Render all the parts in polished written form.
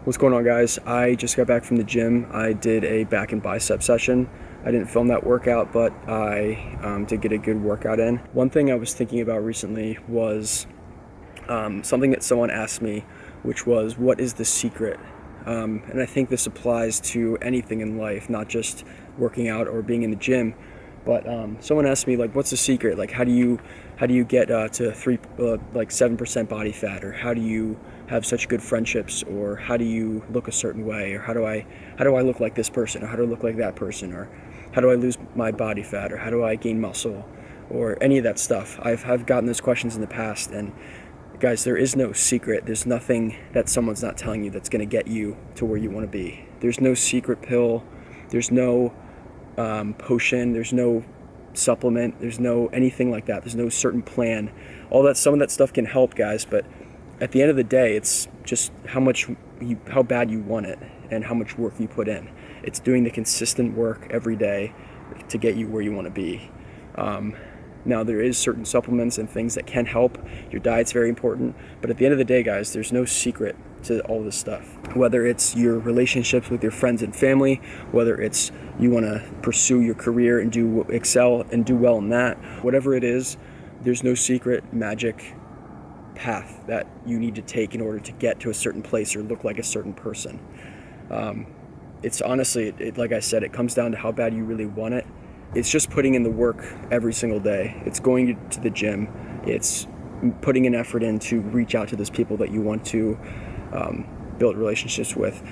What's going on, guys? I just got back from the gym. I did a back and bicep session. I didn't film that workout, but I did get a good workout in. One thing I was thinking about recently was something that someone asked me, which was, what is the secret? And I think this applies to anything in life, not just working out or being in the gym. But someone asked me, like, what's the secret? Like, how do you get to 7% body fat, or how do you have such good friendships, or how do you look a certain way, or how do I look like this person, or how do I look like that person, or how do I lose my body fat, or how do I gain muscle, or any of that stuff. I've gotten those questions in the past, and guys, there is no secret. There's nothing that someone's not telling you that's going to get you to where you want to be. There's no secret pill. There's no potion. There's no supplement. There's no anything like that. There's no certain plan. Some of that stuff can help, guys, but at the end of the day, it's just how bad you want it and how much work you put in. It's doing the consistent work every day to get you where you want to be. Now, there is certain supplements and things that can help. Your diet's very important, but at the end of the day, guys, there's no secret to all this stuff. Whether it's your relationships with your friends and family, whether it's you want to pursue your career and excel and do well in that, whatever it is, there's no secret magic path that you need to take in order to get to a certain place or look like a certain person. It's honestly, like I said, it comes down to how bad you really want it. It's just putting in the work every single day. It's going to the gym. It's putting an effort in to reach out to those people that you want to build relationships with.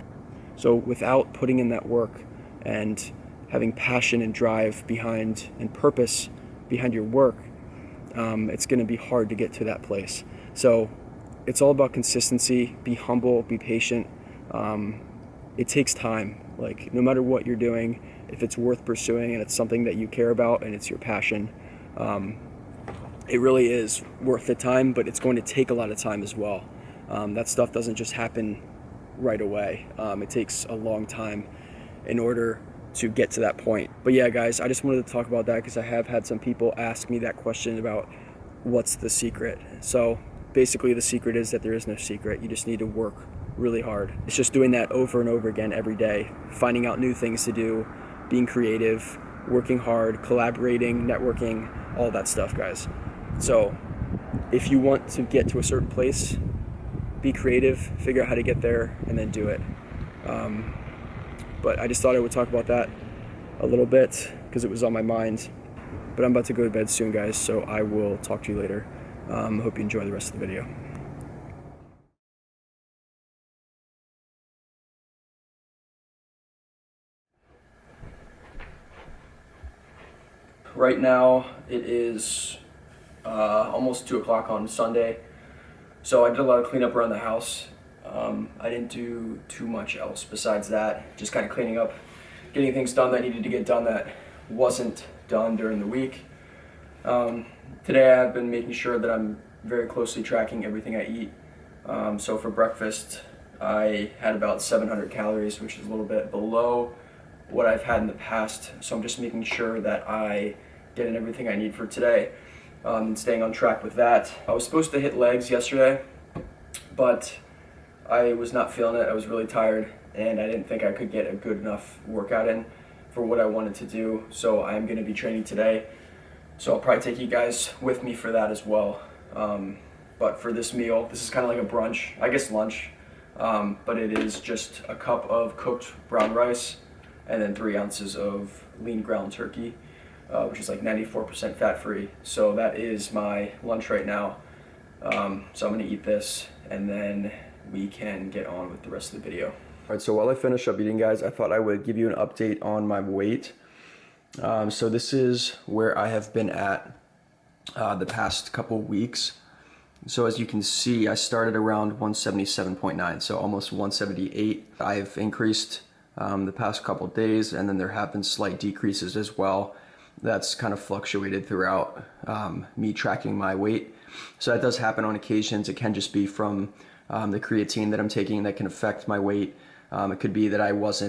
So without putting in that work and having passion and drive behind and purpose behind your work, it's going to be hard to get to that place. So it's all about consistency. Be humble, be patient. It takes time. Like, no matter what you're doing, if it's worth pursuing and it's something that you care about and it's your passion, it really is worth the time, but it's going to take a lot of time as well. That stuff doesn't just happen right away. It takes a long time in order to get to that point. But yeah, guys, I just wanted to talk about that because I have had some people ask me that question about what's the secret. So basically, the secret is that there is no secret. You just need to work really hard. It's just doing that over and over again every day, finding out new things to do, being creative, working hard, collaborating, networking, all that stuff, guys. So if you want to get to a certain place, be creative, figure out how to get there, and then do it. But I just thought I would talk about that a little bit because it was on my mind. But I'm about to go to bed soon, guys, so I will talk to you later. Hope you enjoy the rest of the video. Right now it is almost 2 o'clock on Sunday, so I did a lot of cleanup around the house. I didn't do too much else besides that, just kind of cleaning up, getting things done that needed to get done that wasn't done during the week. Today I've been making sure that I'm very closely tracking everything I eat. So for breakfast I had about 700 calories, which is a little bit below what I've had in the past. So I'm just making sure that I get in everything I need for today, and staying on track with that. I was supposed to hit legs yesterday, but I was not feeling it. I was really tired, and I didn't think I could get a good enough workout in for what I wanted to do. So I'm going to be training today. So I'll probably take you guys with me for that as well. But for this meal, this is kind of like a brunch, I guess lunch, but it is just a cup of cooked brown rice and then 3 ounces of lean ground turkey, which is like 94% fat-free. So that is my lunch right now. So I'm gonna eat this and then we can get on with the rest of the video. All right, so while I finish up eating, guys, I thought I would give you an update on my weight. So this is where I have been at the past couple weeks. So as you can see, I started around 177.9, so almost 178. I've increased the past couple days, and then there have been slight decreases as well. That's kind of fluctuated throughout me tracking my weight. So that does happen on occasions. It can just be from the creatine that I'm taking that can affect my weight. It could be that I was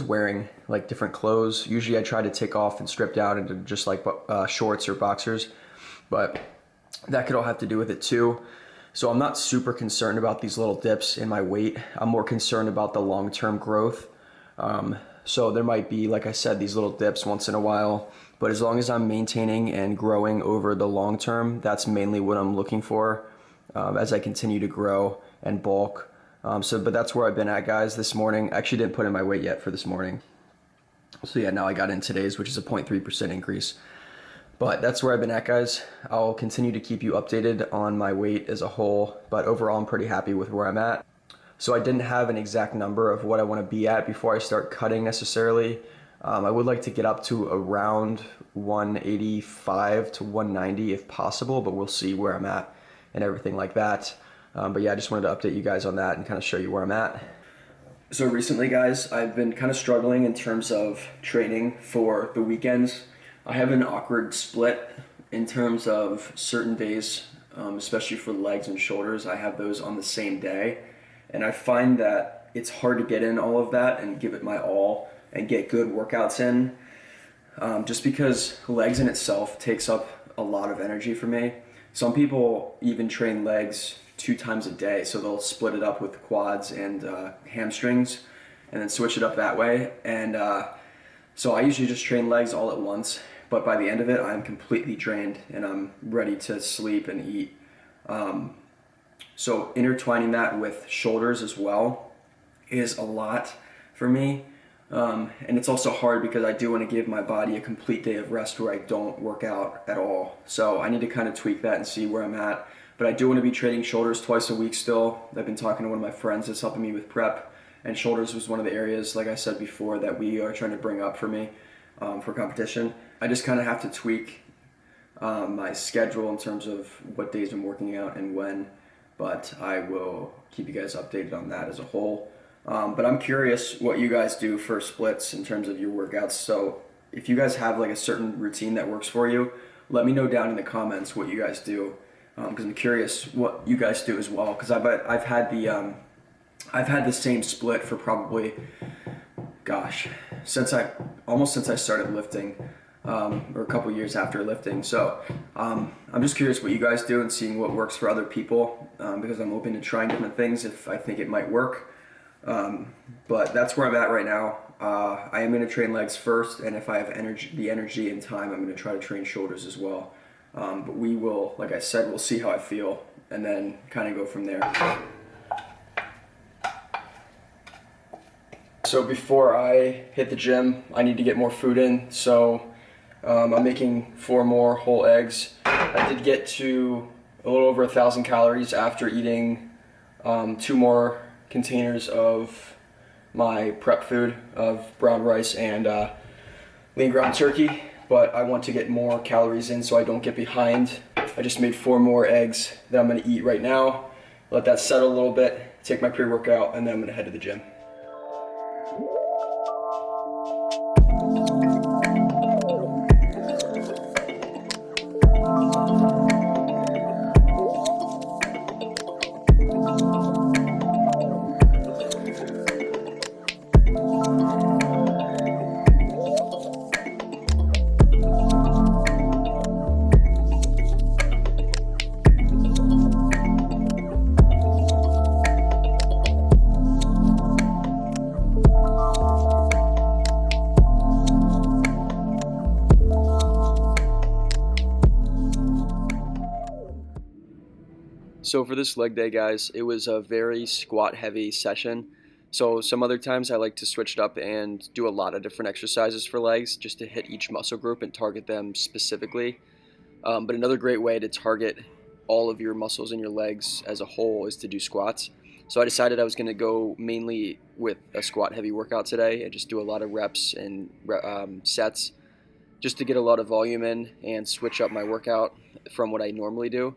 wearing like different clothes. Usually I try to take off and stripped out into just like shorts or boxers, but that could all have to do with it too. So I'm not super concerned about these little dips in my weight. I'm more concerned about the long-term growth. So there might be, like I said, these little dips once in a while, but as long as I'm maintaining and growing over the long term, that's mainly what I'm looking for as I continue to grow and bulk. But that's where I've been at, guys, this morning. I actually didn't put in my weight yet for this morning. So yeah, now I got in today's, which is a 0.3% increase. But that's where I've been at, guys. I'll continue to keep you updated on my weight as a whole, but overall I'm pretty happy with where I'm at. So I didn't have an exact number of what I want to be at before I start cutting necessarily. I would like to get up to around 185 to 190 if possible, but we'll see where I'm at and everything like that. But yeah, I just wanted to update you guys on that and kind of show you where I'm at. So recently, guys, I've been kind of struggling in terms of training for the weekends. I have an awkward split in terms of certain days, especially for legs and shoulders. I have those on the same day. And I find that it's hard to get in all of that and give it my all and get good workouts in, just because legs in itself takes up a lot of energy for me. Some people even train legs 2 times a day, so they'll split it up with quads and hamstrings and then switch it up that way. And so I usually just train legs all at once, but by the end of it, I'm completely drained and I'm ready to sleep and eat. So intertwining that with shoulders as well is a lot for me. And it's also hard because I do want to give my body a complete day of rest where I don't work out at all. So I need to kind of tweak that and see where I'm at. But I do want to be training shoulders twice a week still. I've been talking to one of my friends that's helping me with prep, and shoulders was one of the areas, like I said before, that we are trying to bring up for me for competition. I just kind of have to tweak my schedule in terms of what days I'm working out and when. But I will keep you guys updated on that as a whole. But I'm curious what you guys do for splits in terms of your workouts. So if you guys have like a certain routine that works for you, let me know down in the comments what you guys do, because I'm curious what you guys do as well. Because I've had the same split for probably, gosh, since I started lifting. Or a couple years after lifting. So I'm just curious what you guys do and seeing what works for other people, because I'm open to trying different things if I think it might work. But that's where I'm at right now. I am going to train legs first, and if I have the energy and time, I'm going to try to train shoulders as well. But we will, like I said, we'll see how I feel and then kind of go from there. So before I hit the gym, I need to get more food in. So I'm making 4 more whole eggs. I did get to a little over 1,000 calories after eating 2 more containers of my prep food of brown rice and lean ground turkey, but I want to get more calories in so I don't get behind. I just made 4 more eggs that I'm going to eat right now, let that settle a little bit, take my pre-workout, and then I'm going to head to the gym. So for this leg day, guys, it was a very squat heavy session. So some other times I like to switch it up and do a lot of different exercises for legs just to hit each muscle group and target them specifically. But another great way to target all of your muscles in your legs as a whole is to do squats. So I decided I was going to go mainly with a squat heavy workout today and just do a lot of reps and sets just to get a lot of volume in and switch up my workout from what I normally do.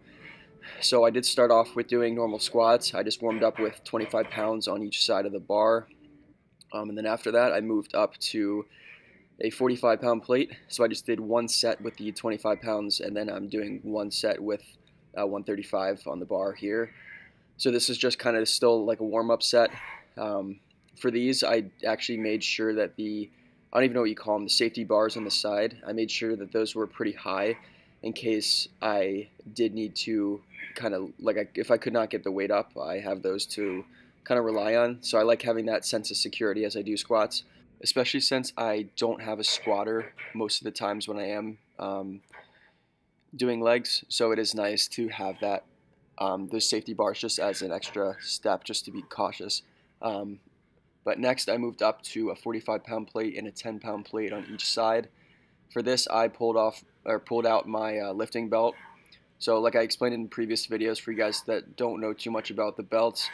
So I did start off with doing normal squats. I just warmed up with 25 pounds on each side of the bar. And then after that, I moved up to a 45-pound plate. So I just did 1 set with the 25 pounds, and then I'm doing 1 set with 135 on the bar here. So this is just kind of still like a warm-up set. For these, I actually made sure that I don't even know what you call them, the safety bars on the side, I made sure that those were pretty high in case I did need to kind of like if I could not get the weight up, I have those to kind of rely on. So I like having that sense of security as I do squats, especially since I don't have a squatter most of the times when I am doing legs. So it is nice to have that those safety bars just as an extra step, just to be cautious. Um, but next, I moved up to a 45-pound plate and a 10-pound plate on each side. For this, I pulled out my lifting belt. So like I explained in previous videos, for you guys that don't know too much about the belts,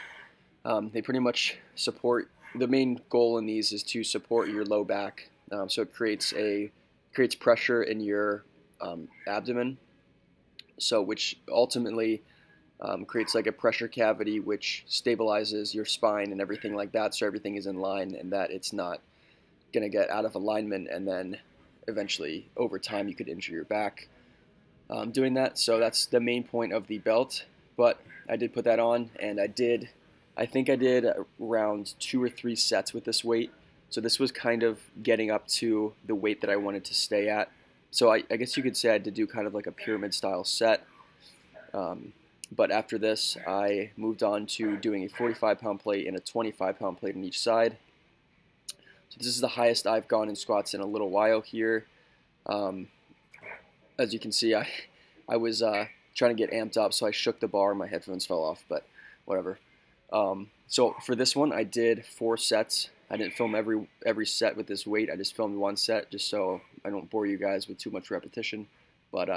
they pretty much support, the main goal in these is to support your low back. So it creates pressure in your abdomen, so which ultimately creates like a pressure cavity, which stabilizes your spine and everything like that, so everything is in line and that it's not going to get out of alignment, and then eventually over time you could injure your back doing that. So that's the main point of the belt. But I did put that on, and I think I did around 2 or 3 sets with this weight. So this was kind of getting up to the weight that I wanted to stay at. So I guess you could say I did do kind of like a pyramid style set. But after this, I moved on to doing a 45-pound plate and a 25-pound plate on each side. So this is the highest I've gone in squats in a little while here. As you can see, I was trying to get amped up, so I shook the bar and my headphones fell off, but whatever. So for this one, I did 4 sets. I didn't film every set with this weight. I just filmed 1 set just so I don't bore you guys with too much repetition. But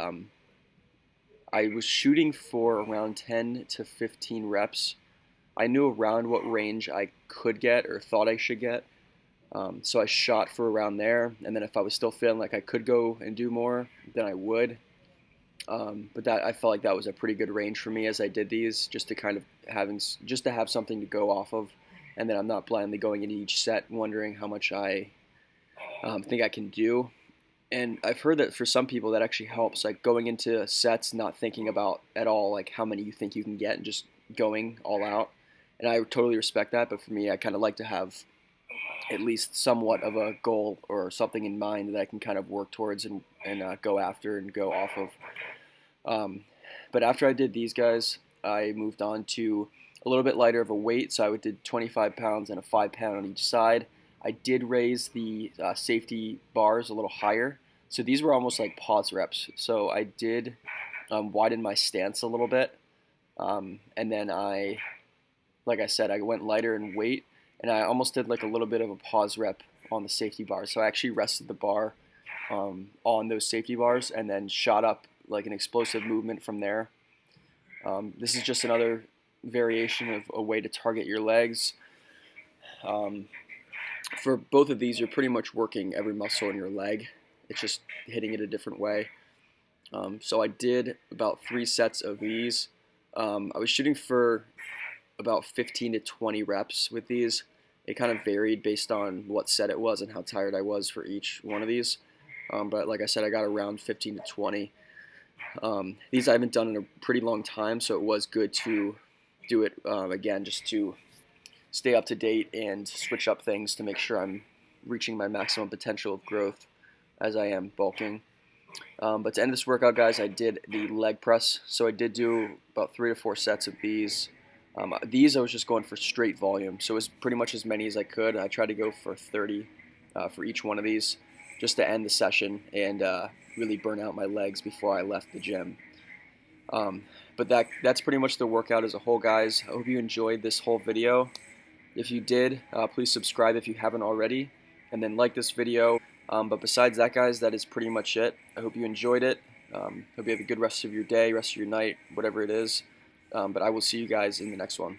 I was shooting for around 10 to 15 reps. I knew around what range I could get or thought I should get. So I shot for around there, and then if I was still feeling like I could go and do more, then I would. But I felt like that was a pretty good range for me as I did these, just to kind of have something to go off of, and then I'm not blindly going into each set wondering how much I think I can do. And I've heard that for some people that actually helps, like going into sets not thinking about at all like how many you think you can get and just going all out. And I totally respect that, but for me, I kind of like to have at least somewhat of a goal or something in mind that I can kind of work towards and go after and go off of. But after I did these guys, I moved on to a little bit lighter of a weight, so I did 25 pounds and a 5-pound on each side. I did raise the safety bars a little higher, so these were almost like pause reps. So I did widen my stance a little bit, and then like I said, I went lighter in weight, and I almost did like a little bit of a pause rep on the safety bar. So I actually rested the bar on those safety bars and then shot up like an explosive movement from there. This is just another variation of a way to target your legs. For both of these, you're pretty much working every muscle in your leg. It's just hitting it a different way. So I did about 3 sets of these. I was shooting for about 15 to 20 reps with these. It kind of varied based on what set it was and how tired I was for each one of these. But like I said, I got around 15 to 20. These I haven't done in a pretty long time, so it was good to do it again, just to stay up to date and switch up things to make sure I'm reaching my maximum potential of growth as I am bulking. But to end this workout, guys, I did the leg press. So I did do about 3 to 4 sets of these. These I was just going for straight volume, so it was pretty much as many as I could. I tried to go for 30 for each one of these, just to end the session and really burn out my legs before I left the gym. But that's pretty much the workout as a whole, guys. I hope you enjoyed this whole video. If you did, please subscribe if you haven't already, and then like this video. But besides that, guys, that is pretty much it. I hope you enjoyed it. Hope you have a good rest of your day, rest of your night, whatever it is. But I will see you guys in the next one.